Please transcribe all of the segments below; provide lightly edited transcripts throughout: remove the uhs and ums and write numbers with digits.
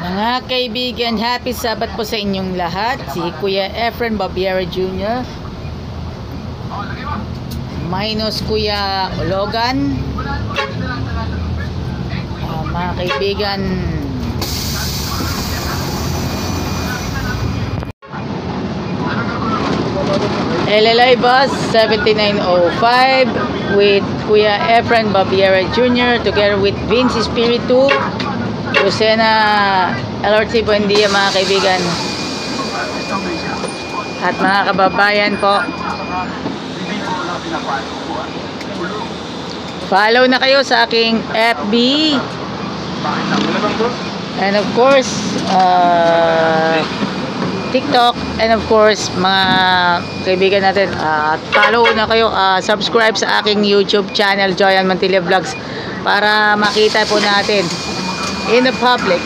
Mga kaibigan, happy Sabat po sa inyong lahat. Si Kuya Efren Babiera Jr. Minus Kuya Logan. Mga kaibigan, LLI Bus 7905 with Kuya Efren Babiera Jr. together with Vince Espiritu, Lucena LRT. Buendia mga kaibigan at mga kababayan po, follow na kayo sa aking FB and of course TikTok, and of course mga kaibigan natin, follow na kayo, subscribe sa aking YouTube channel, Joyan Mantilla Vlogs, para makita po natin in the public.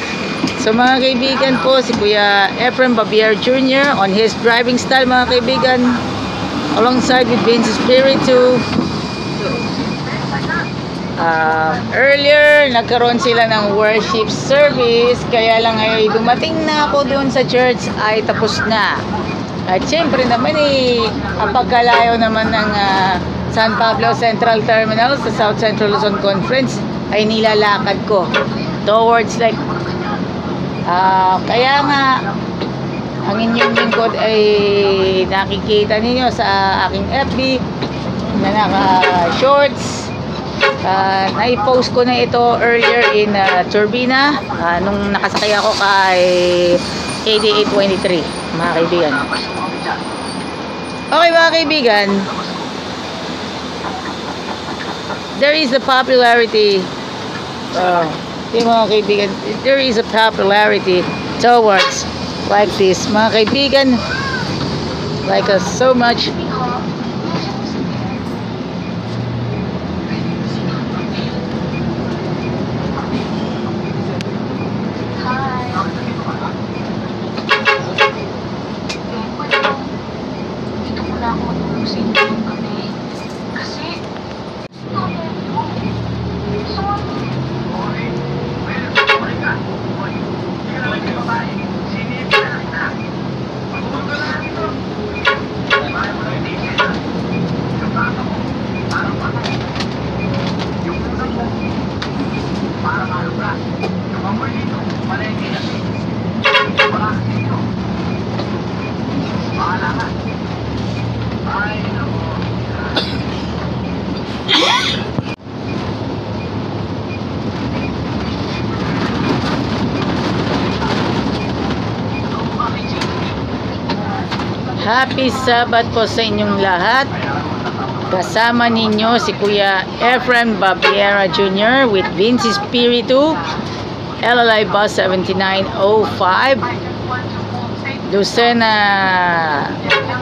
So mga kaibigan po, si Kuya Efren Babiera Jr. on his driving style mga kaibigan, alongside with Vince Espiritu. Earlier nagkaroon sila ng worship service, kaya lang ay dumating na ako doon sa church ay tapos na. At syempre naman ang pagkalayo naman ng San Pablo Central Terminal sa South Central Luzon Conference ay nilalakad ko towards like kaya nga ang inyong lingkod ay nakikita ninyo sa aking FB na naka shorts. Nai-post ko na ito earlier in Turbina nung nakasakay ako kay 8823 mga kaibigan. Okay mga kaibigan, there is a popularity mga kaibigan, there is a popularity towards like this mga kaibigan, like us so much. Happy Sabat po sa inyong lahat. Kasama ninyo si Kuya Efren Babiera Jr. with Vince Espiritu, LLI Bus 7905, Lucena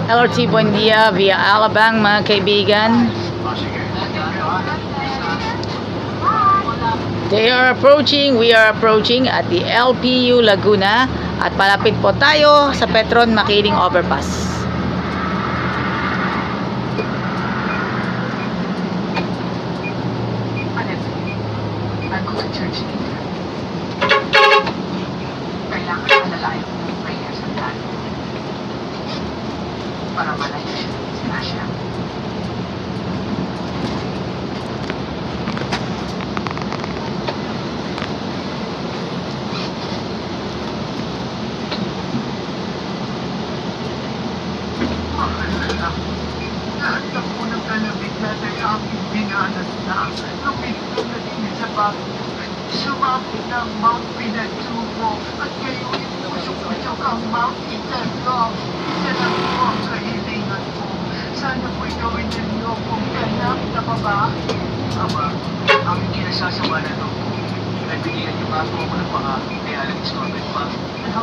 LRT Buendia via Alabang mga kaibigan. We are approaching at the LPU Laguna at palapit po tayo sa Petron Makiling Overpass. Sumapit ng Mount Pinatubo at kayo inuusok-usok ang Mount Iterlong. Yan ang po ang kahilingan ko. Sana po'y gawin ninyo kung ganap na babae. Ama, ang hindi nasasama na ito. Nagbigyan niyo nga po ako ng pangakit kay Alex Corbett pa. Ano?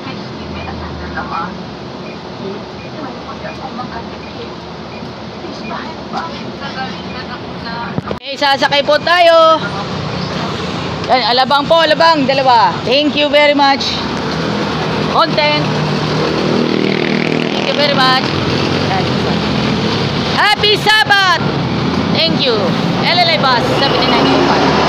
Kay Steve at ang naman. Malipag ako mga tikip. Please, bakit nagalingan ako na... Okay, sasakay po tayo. Yan, Alabang po, Alabang, dalawa. Thank you very much. Content. Thank you very much. Happy Sabat! Thank you. LLI Bus 7905.